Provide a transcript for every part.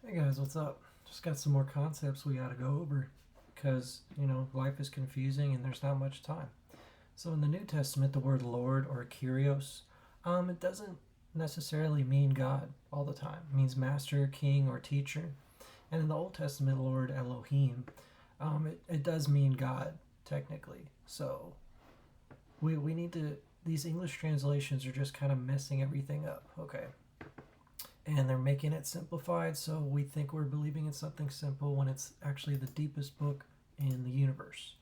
Hey guys, what's up? Just got some more concepts we gotta go over because, life is confusing and there's not much time. So in the New Testament, the word Lord or Kyrios, it doesn't necessarily mean God all the time. It means master, king, or teacher. And in the Old Testament, Lord Elohim, it does mean God, technically. So we need to, these English translations are just kind of messing everything up, okay? And they're making it simplified, so we think we're believing in something simple when it's actually the deepest book in the universe.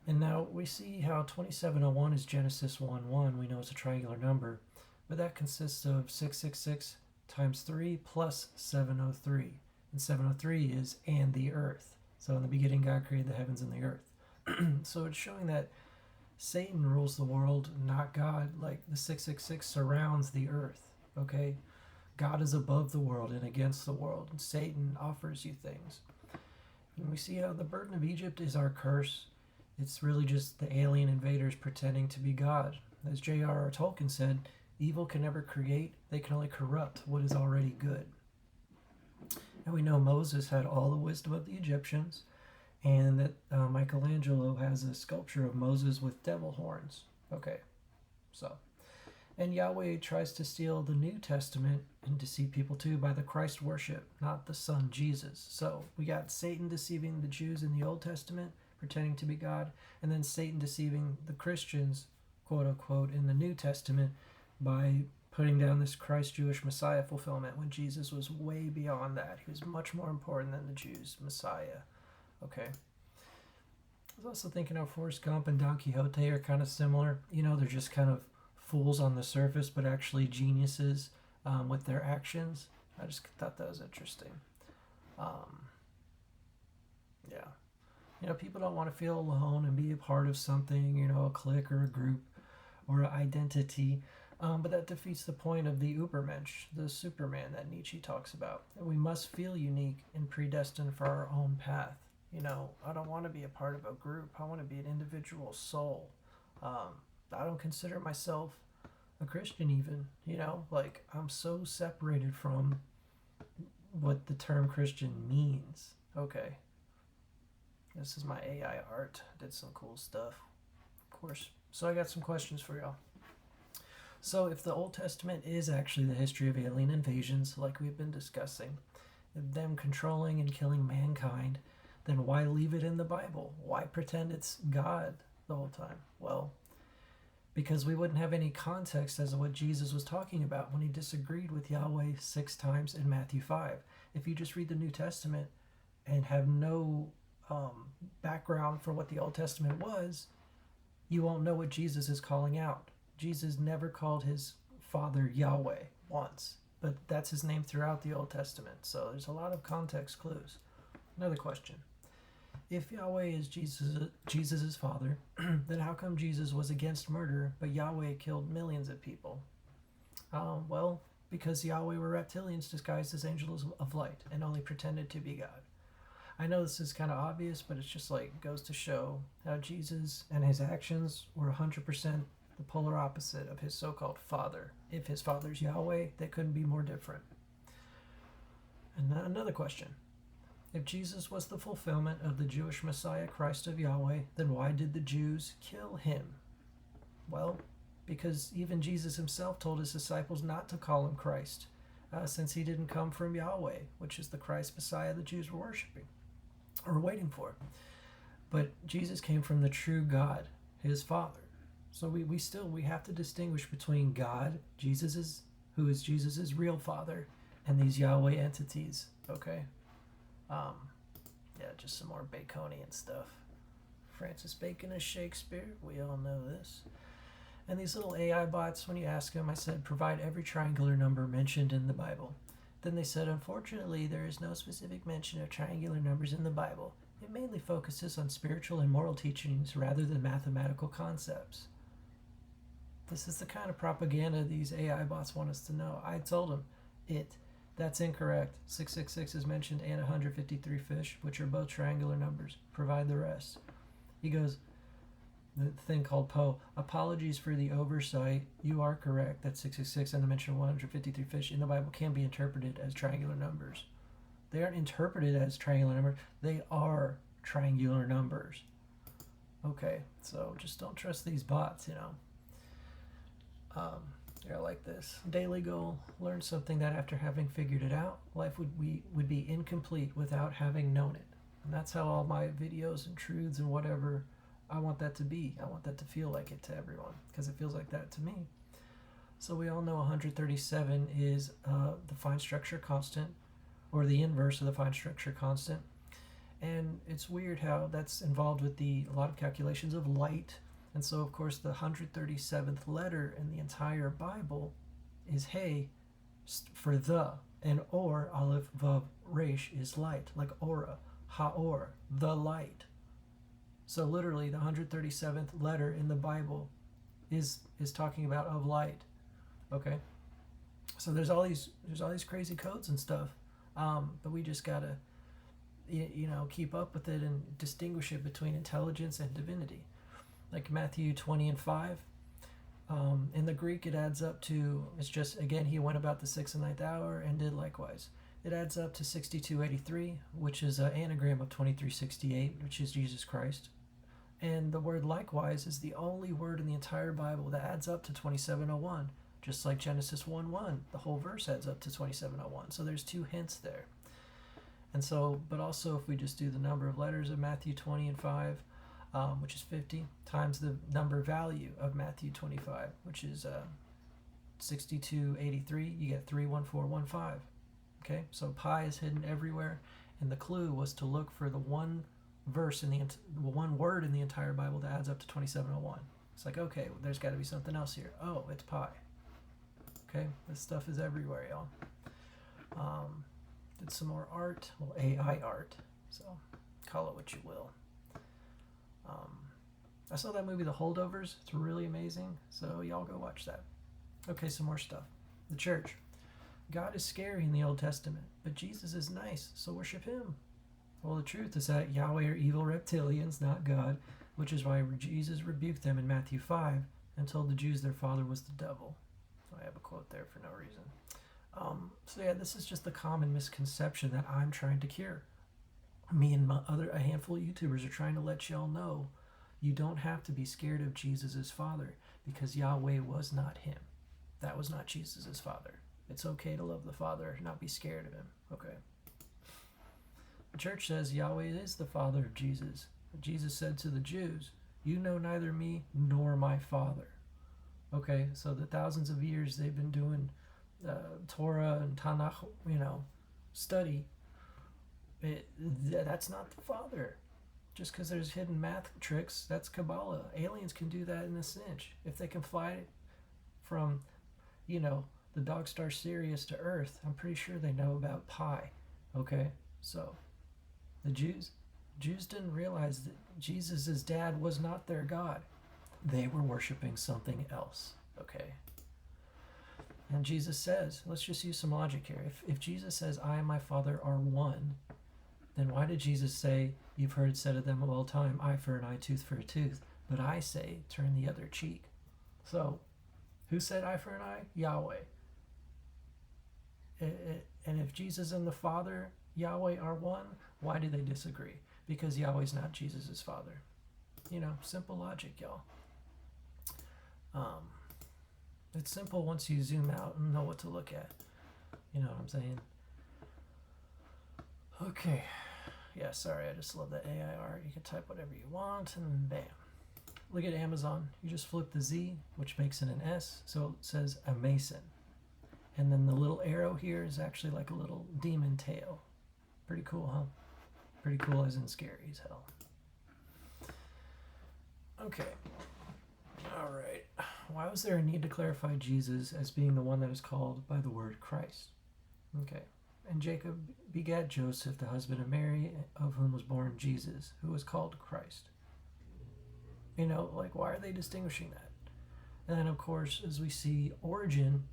And now we see how 2701 is Genesis 1:1. We know it's a triangular number, but that consists of 666 times 3 plus 703. And 703 is and the earth. So in the beginning, God created the heavens and the earth. So it's showing that Satan rules the world, not God. Like the 666 surrounds the earth, okay? God is above the world and against the world, and Satan offers you things. And we see how the burden of Egypt is our curse. It's really just the alien invaders pretending to be God. As J.R.R. Tolkien said, evil can never create, they can only corrupt what is already good. And we know Moses had all the wisdom of the Egyptians, and that Michelangelo has a sculpture of Moses with devil horns. Okay, so. And Yahweh tries to steal the New Testament and deceive people too by the Christ worship, not the Son Jesus. So we got Satan deceiving the Jews in the Old Testament, pretending to be God, and then Satan deceiving the Christians, quote unquote, in the New Testament by putting down this Christ Jewish Messiah fulfillment when Jesus was way beyond that. He was much more important than the Jews' Messiah. Okay. I was also thinking how Forrest Gump and Don Quixote are kind of similar. They're just kind of fools on the surface, but actually geniuses with their actions. I just thought that was interesting. Yeah. People don't want to feel alone and be a part of something, a clique or a group or an identity. But that defeats the point of the Übermensch, the Superman that Nietzsche talks about. That we must feel unique and predestined for our own path. I don't want to be a part of a group. I want to be an individual soul. I don't consider myself a Christian even, like I'm so separated from what the term Christian means. Okay. This is my AI art. Did some cool stuff. Of course. So I got some questions for y'all. So if the Old Testament is actually the history of alien invasions, like we've been discussing, them controlling and killing mankind, then why leave it in the Bible? Why pretend it's God the whole time? Well, because we wouldn't have any context as to what Jesus was talking about when he disagreed with Yahweh 6 times in Matthew 5. If you just read the New Testament and have no background for what the Old Testament was, you won't know what Jesus is calling out. Jesus never called his Father Yahweh once, but that's his name throughout the Old Testament. So there's a lot of context clues. Another question. If Yahweh is Jesus' father, then how come Jesus was against murder, but Yahweh killed millions of people? Well, because Yahweh were reptilians disguised as angels of light and only pretended to be God. I know this is kind of obvious, but it's just goes to show how Jesus and his actions were 100% the polar opposite of his so-called father. If his father's Yahweh, they couldn't be more different. And another question. If Jesus was the fulfillment of the Jewish Messiah, Christ of Yahweh, then why did the Jews kill him? Well, because even Jesus himself told his disciples not to call him Christ, since he didn't come from Yahweh, which is the Christ Messiah the Jews were worshiping, or waiting for. But Jesus came from the true God, his Father. So we have to distinguish between God, who is Jesus' real Father, and these Yahweh entities, okay? Just some more Baconian stuff. Francis Bacon is Shakespeare. We all know this. And these little AI bots, when you ask them, I said, provide every triangular number mentioned in the Bible. Then they said, unfortunately, there is no specific mention of triangular numbers in the Bible. It mainly focuses on spiritual and moral teachings rather than mathematical concepts. This is the kind of propaganda these AI bots want us to know. I told them, that's incorrect. 666 is mentioned and 153 fish, which are both triangular numbers. Provide the rest. He goes, the thing called Poe, apologies for the oversight. You are correct that 666 and the mention of 153 fish in the Bible can be interpreted as triangular numbers. They aren't interpreted as triangular numbers. They are triangular numbers. Okay, so just don't trust these bots, Yeah, like this. Daily goal, learn something that after having figured it out, life would be incomplete without having known it. And that's how all my videos and truths and whatever, I want that to be. I want that to feel like it to everyone, because it feels like that to me. So we all know 137 is the fine structure constant, or the inverse of the fine structure constant. And it's weird how that's involved with a lot of calculations of light. And so, of course, the 137th letter in the entire Bible is Hey for the, and Or, Aleph, Vav, Resh is light, like Aura, Haor, the light. So literally, the 137th letter in the Bible is talking about of light. Okay, so there's all these crazy codes and stuff, but we just gotta keep up with it and distinguish it between intelligence and divinity. Like Matthew 20 and 5. In the Greek, it adds up to, it's just, again, he went about the 6th and 9th hour and did likewise. It adds up to 6283, which is an anagram of 2368, which is Jesus Christ. And the word likewise is the only word in the entire Bible that adds up to 2701. Just like Genesis 1:1, the whole verse adds up to 2701. So there's 2 hints there. And so, but also if we just do the number of letters of Matthew 20 and 5, which is 50, times the number value of Matthew 25, which is 6283, you get 31415. Okay, so pi is hidden everywhere, and the clue was to look for the one verse one word in the entire Bible that adds up to 2701. It's like, okay, well, there's got to be something else here. Oh, it's pi. Okay, this stuff is everywhere, y'all. Did some more art, well, AI art, so call it what you will. I saw that movie, The Holdovers. It's really amazing, so y'all go watch that. Okay, some more stuff. The church. God is scary in the Old Testament, but Jesus is nice, so worship him. Well, the truth is that Yahweh are evil reptilians, not God, which is why Jesus rebuked them in Matthew 5 and told the Jews their father was the devil. I have a quote there for no reason. So yeah, this is just the common misconception that I'm trying to cure. Me and a handful of YouTubers are trying to let y'all know you don't have to be scared of Jesus' father, because Yahweh was not him. That was not Jesus' father. It's okay to love the Father, not be scared of him. Okay. The church says Yahweh is the father of Jesus. Jesus said to the Jews, you know neither me nor my Father. Okay, so the thousands of years they've been doing Torah and Tanakh, study, that's not the Father. Just because there's hidden math tricks, that's Kabbalah. Aliens can do that in a cinch. If they can fly from, the dog star Sirius to Earth, I'm pretty sure they know about pi. Okay, so the Jews didn't realize that Jesus' dad was not their God. They were worshiping something else. Okay. And Jesus says, let's just use some logic here. If Jesus says, I and my Father are one, then why did Jesus say, you've heard said of them of all time, eye for an eye, tooth for a tooth, but I say, turn the other cheek? So, who said eye for an eye? Yahweh. And if Jesus and the Father, Yahweh, are one, why do they disagree? Because Yahweh's not Jesus' father. Simple logic, y'all. It's simple once you zoom out and know what to look at. You know what I'm saying? Okay. Yeah, sorry, I just love that AI art. You can type whatever you want, and bam. Look at Amazon. You just flip the Z, which makes it an S, so it says a mason. And then the little arrow here is actually like a little demon tail. Pretty cool, huh? Pretty cool as in scary as hell. Okay. All right. Why was there a need to clarify Jesus as being the one that is called by the word Christ? Okay. And Jacob begat Joseph, the husband of Mary, of whom was born Jesus, who was called Christ. Why are they distinguishing that? And then, of course, as we see Origen,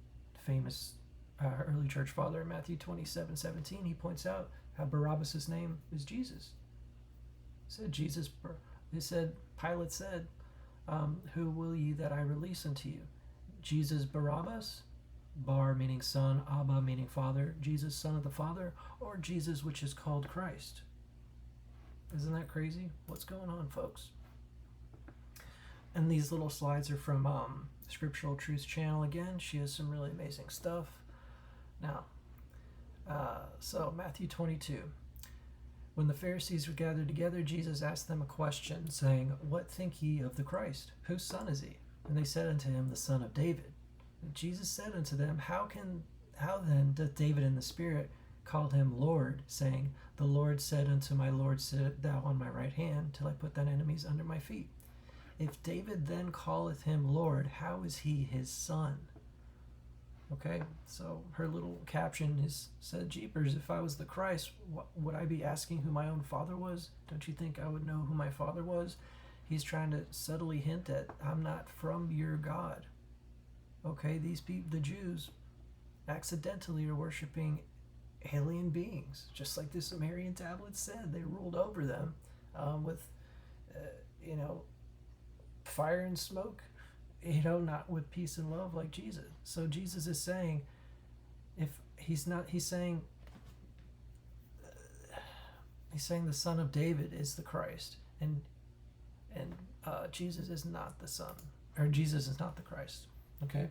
famous early church father, in Matthew 27:17, he points out how Barabbas' name is Jesus. Pilate said, who will ye that I release unto you? Jesus Barabbas? Bar meaning son, Abba meaning father, Jesus, son of the Father, or Jesus, which is called Christ. Isn't that crazy? What's going on, folks? And these little slides are from Scriptural Truths channel again. She has some really amazing stuff. Now, so Matthew 22. When the Pharisees were gathered together, Jesus asked them a question, saying, What think ye of the Christ? Whose son is he? And they said unto him, The son of David. And Jesus said unto them, How then doth David in the Spirit called him Lord, saying, The Lord said unto my Lord, Sit thou on my right hand, till I put thine enemies under my feet. If David then calleth him Lord, how is he his son? Okay, so her little caption said, Jeepers, if I was the Christ, would I be asking who my own father was? Don't you think I would know who my father was? He's trying to subtly hint at, I'm not from your God. Okay, these people, the Jews, accidentally are worshiping alien beings, just like the Sumerian tablets said. They ruled over them with, fire and smoke. Not with peace and love like Jesus. So Jesus is saying, he's saying the son of David is the Christ, and Jesus is not the son, or Jesus is not the Christ. Okay?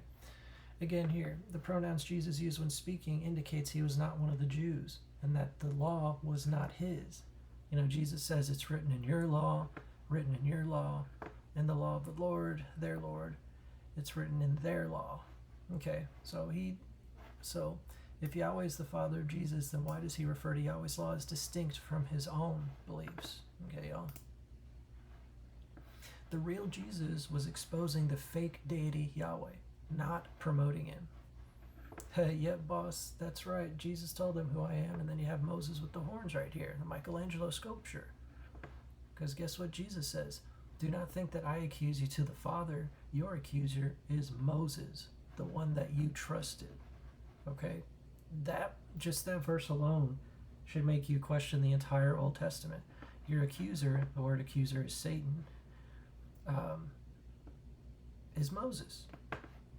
Again here, the pronouns Jesus used when speaking indicates he was not one of the Jews, and that the law was not his. Jesus says it's written in your law, in the law of the Lord, their Lord. It's written in their law. Okay, so if Yahweh is the Father of Jesus, then why does he refer to Yahweh's law as distinct from his own beliefs? Okay, y'all. The real Jesus was exposing the fake deity Yahweh, not promoting him. Hey, yep, boss, that's right. Jesus told them who I am, and then you have Moses with the horns right here, the Michelangelo sculpture. Because guess what Jesus says? Do not think that I accuse you to the Father. Your accuser is Moses, the one that you trusted. Okay? That verse alone should make you question the entire Old Testament. Your accuser, the word accuser is Satan, is Moses.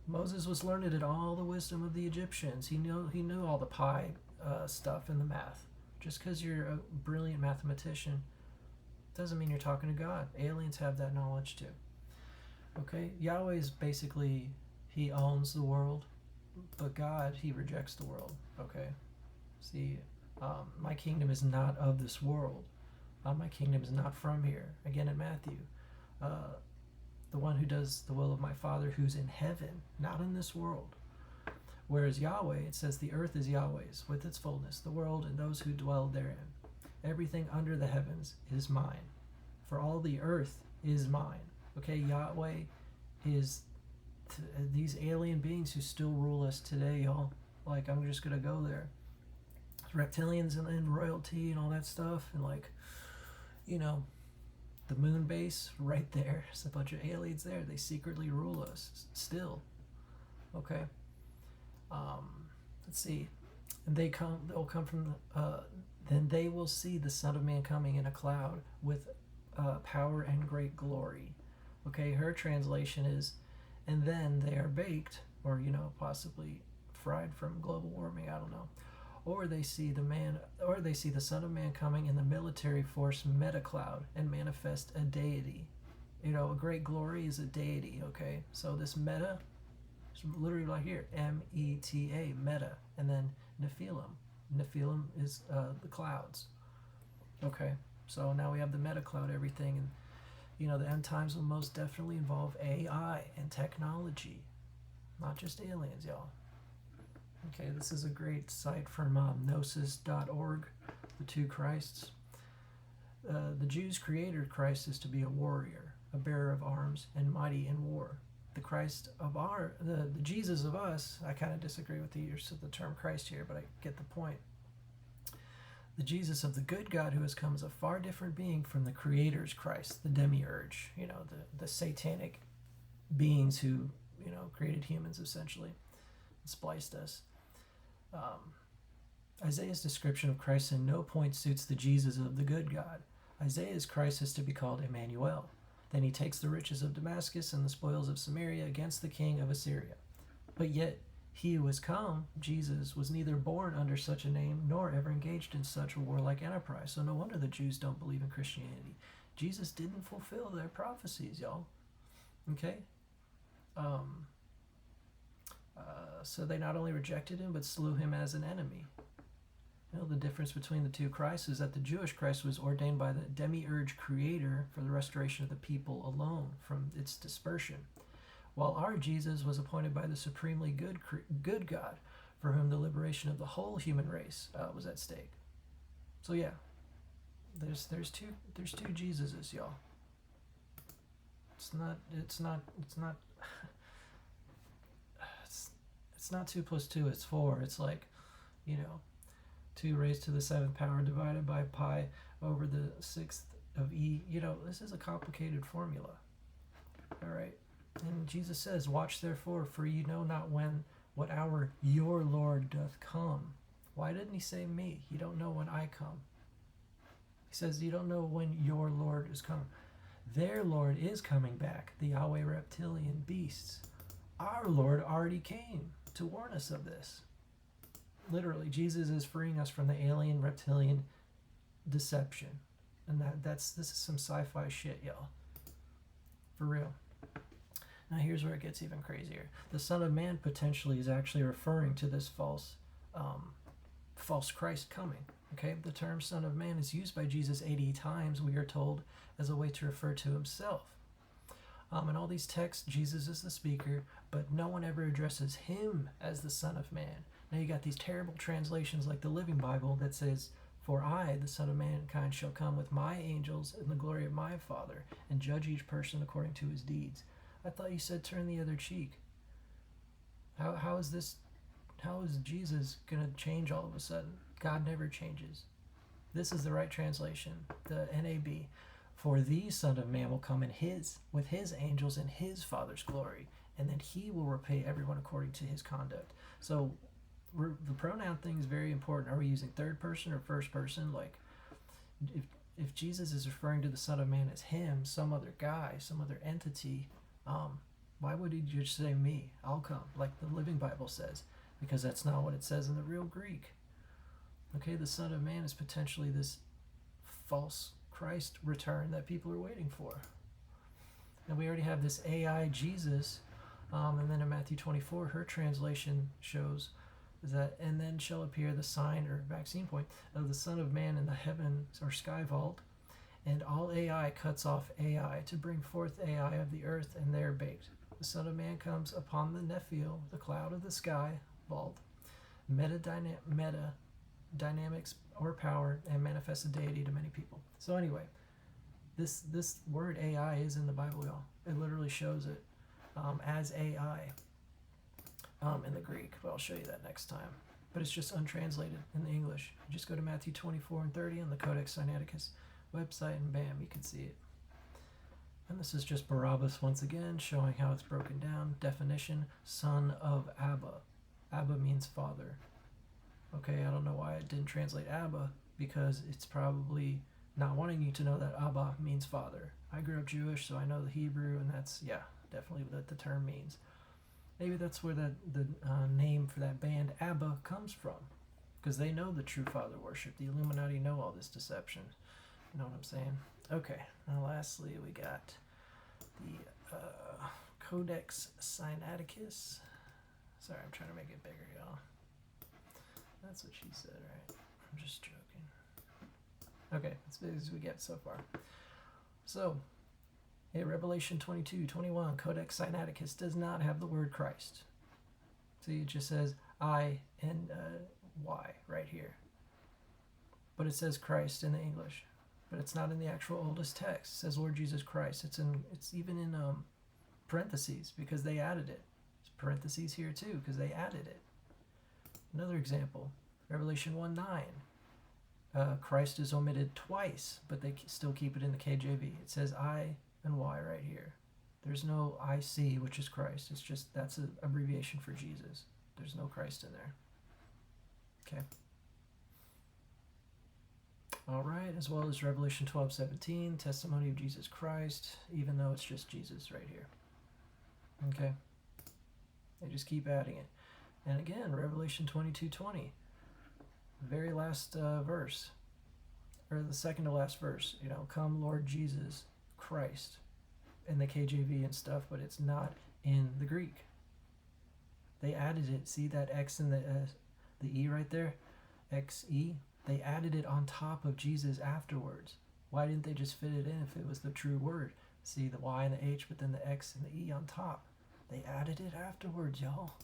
Moses was learned in all the wisdom of the Egyptians. He knew all the pi stuff in the math. Just because you're a brilliant mathematician doesn't mean you're talking to God. Aliens have that knowledge too. Okay? Yahweh is basically, he owns the world, but God, he rejects the world. Okay? See, my kingdom is not of this world. My kingdom is not from here. Again in Matthew, the one who does the will of my Father who's in heaven, not in this world. Whereas Yahweh, it says the earth is Yahweh's with its fullness, the world and those who dwell therein. Everything under the heavens is mine. For all the earth is mine. Okay, Yahweh is these alien beings who still rule us today, y'all. Like, I'm just gonna go there. Reptilians and royalty and all that stuff, and the moon base right there. There's a bunch of aliens there. They secretly rule us still. Okay. Let's see. And they'll come from then they will see the Son of Man coming in a cloud with power and great glory. Okay, her translation is, and then they are baked, or possibly fried from global warming, I don't know. Or they see the Son of Man coming in the military force meta cloud and manifest a deity. A great glory is a deity, okay? So this meta is literally right here, M-E-T-A, meta, and then Nephilim. Nephilim is the clouds. Okay, so now we have the meta cloud, everything, and the end times will most definitely involve AI and technology, not just aliens, y'all. Okay, this is a great site from gnosis.org, the two Christs. The Jews created Christ is to be a warrior, a bearer of arms, and mighty in war. The Christ of the Jesus of us, I kind of disagree with the use of the term Christ here, but I get the point. The Jesus of the good God who has come is a far different being from the Creator's Christ, the demiurge, the satanic beings who, created humans essentially and spliced us. Isaiah's description of Christ in no point suits the Jesus of the good God. Isaiah's Christ is to be called Emmanuel. Then he takes the riches of Damascus and the spoils of Samaria against the king of Assyria. But yet He who was come, Jesus, was neither born under such a name nor ever engaged in such a warlike enterprise. So no wonder the Jews don't believe in Christianity. Jesus didn't fulfill their prophecies, y'all. Okay? So they not only rejected him, but slew him as an enemy. You know, the difference between the two Christs is that the Jewish Christ was ordained by the demiurge creator for the restoration of the people alone from its dispersion, while our Jesus was appointed by the supremely good God, for whom the liberation of the whole human race was at stake. So yeah, there's two Jesuses, y'all. It's not 2 plus 2, it's 4. It's like, 2 raised to the 7th power divided by pi over the 6th of e. This is a complicated formula. All right. And Jesus says, watch therefore, for you know not what hour your Lord doth come. Why didn't he say me? You don't know when I come. He says, you don't know when your Lord is coming. Their Lord is coming back, the Yahweh reptilian beasts. Our Lord already came to warn us of this. Literally, Jesus is freeing us from the alien reptilian deception. And this is some sci-fi shit, y'all. For real. Now here's where it gets even crazier. The Son of Man potentially is actually referring to this false Christ coming. Okay, the term Son of Man is used by Jesus 80 times, we are told, as a way to refer to himself. In all these texts, Jesus is the speaker, but no one ever addresses him as the Son of Man. Now you got these terrible translations like the Living Bible that says, for I, the Son of Mankind, shall come with my angels in the glory of my Father, and judge each person according to his deeds. I thought you said turn the other cheek. How is Jesus going to change all of a sudden? God never changes. This is the right translation, the NAB. For the Son of Man will come with his angels in his Father's glory, and then he will repay everyone according to his conduct. So the pronoun thing is very important. Are we using third person or first person? Like, if Jesus is referring to the Son of Man as him, some other guy, some other entity, why would he just say me? I'll come, like the Living Bible says, because that's not what it says in the real Greek. Okay, the Son of Man is potentially this false Christ return that people are waiting for. And we already have this AI Jesus, and then in Matthew 24, her translation shows that, and then shall appear the sign or vaccine point of the Son of Man in the heavens or sky vault, and all AI cuts off AI to bring forth AI of the earth, and there baked. The Son of Man comes upon the Nephil, the cloud of the sky vault, dynamics or power, and manifests a deity to many people. So anyway, this word AI is in the Bible, y'all. It literally shows it as AI in the Greek, but I'll show you that next time. But it's just untranslated in the English. You just go to Matthew 24 and 30 on the Codex Sinaiticus website, and bam, you can see it. And this is just Barabbas once again, showing how it's broken down. Definition, son of Abba. Abba means father. Okay, I don't know why it didn't translate Abba, because it's probably not wanting you to know that Abba means father. I grew up Jewish, so I know the Hebrew, and that's, yeah, definitely what the term means. Maybe that's where the name for that band, ABBA, comes from, because they know the true father worship. The Illuminati know all this deception. You know what I'm saying? Okay, and lastly, we got the Codex Sinaiticus. Sorry, I'm trying to make it bigger, y'all. That's what she said, right? I'm just joking. Okay, as big as we get so far. So, Revelation 22:21, Codex Sinaiticus does not have the word Christ. See, it just says I and Y right here. But it says Christ in the English. But it's not in the actual oldest text. It says Lord Jesus Christ. It's even in parentheses because they added it. There's parentheses here too because they added it. Another example, Revelation 1:9. Christ is omitted twice, but they still keep it in the KJV. It says I and Y right here. There's no IC, which is Christ. It's just, that's an abbreviation for Jesus. There's no Christ in there. Okay. All right, as well as Revelation 12:17, testimony of Jesus Christ, even though it's just Jesus right here. Okay. They just keep adding it. And again, Revelation 22:20, very last verse, or the second to last verse, come Lord Jesus Christ, in the KJV and stuff, but it's not in the Greek. They added it. See that X and the E right there? XE? They added it on top of Jesus afterwards. Why didn't they just fit it in if it was the true word? See the Y and the H, but then the X and the E on top. They added it afterwards, y'all.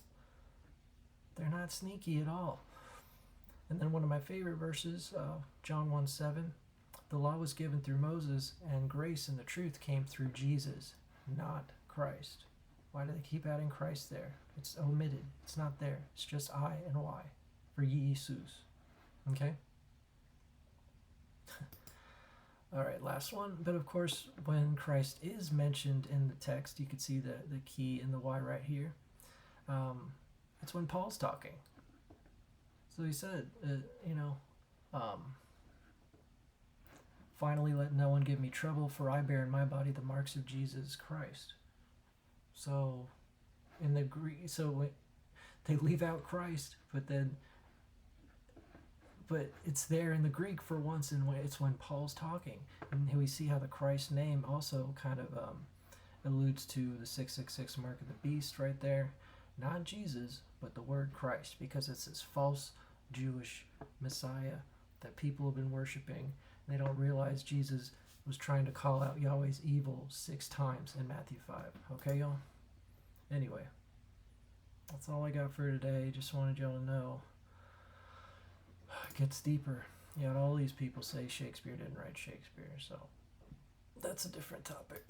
They're not sneaky at all. And then one of my favorite verses, John 1:7, the law was given through Moses, and grace and the truth came through Jesus, not Christ. Why do they keep adding Christ there? It's omitted. It's not there. It's just I and Y for Jesus. Okay? All right, last one. But of course, when Christ is mentioned in the text, you can see the key in the Y right here. It's when Paul's talking. So he said, finally let no one give me trouble, for I bear in my body the marks of Jesus Christ. So in the Greek, they leave out Christ, but it's there in the Greek for once, and it's when Paul's talking, and we see how the Christ name also kind of alludes to the 666 mark of the beast right there. Not Jesus, but the word Christ, because it's this false Jewish Messiah that people have been worshiping. They don't realize Jesus was trying to call out Yahweh's evil 6 times in Matthew 5. Okay, y'all? Anyway, that's all I got for today. Just wanted y'all to know. It gets deeper. All these people say Shakespeare didn't write Shakespeare, so that's a different topic.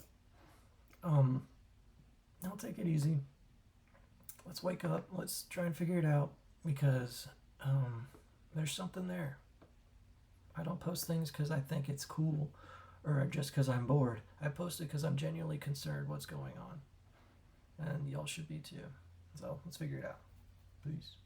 I'll take it easy. Let's wake up. Let's try and figure it out, because there's something there. I don't post things because I think it's cool or just because I'm bored. I post it because I'm genuinely concerned what's going on. And y'all should be too. So let's figure it out. Peace.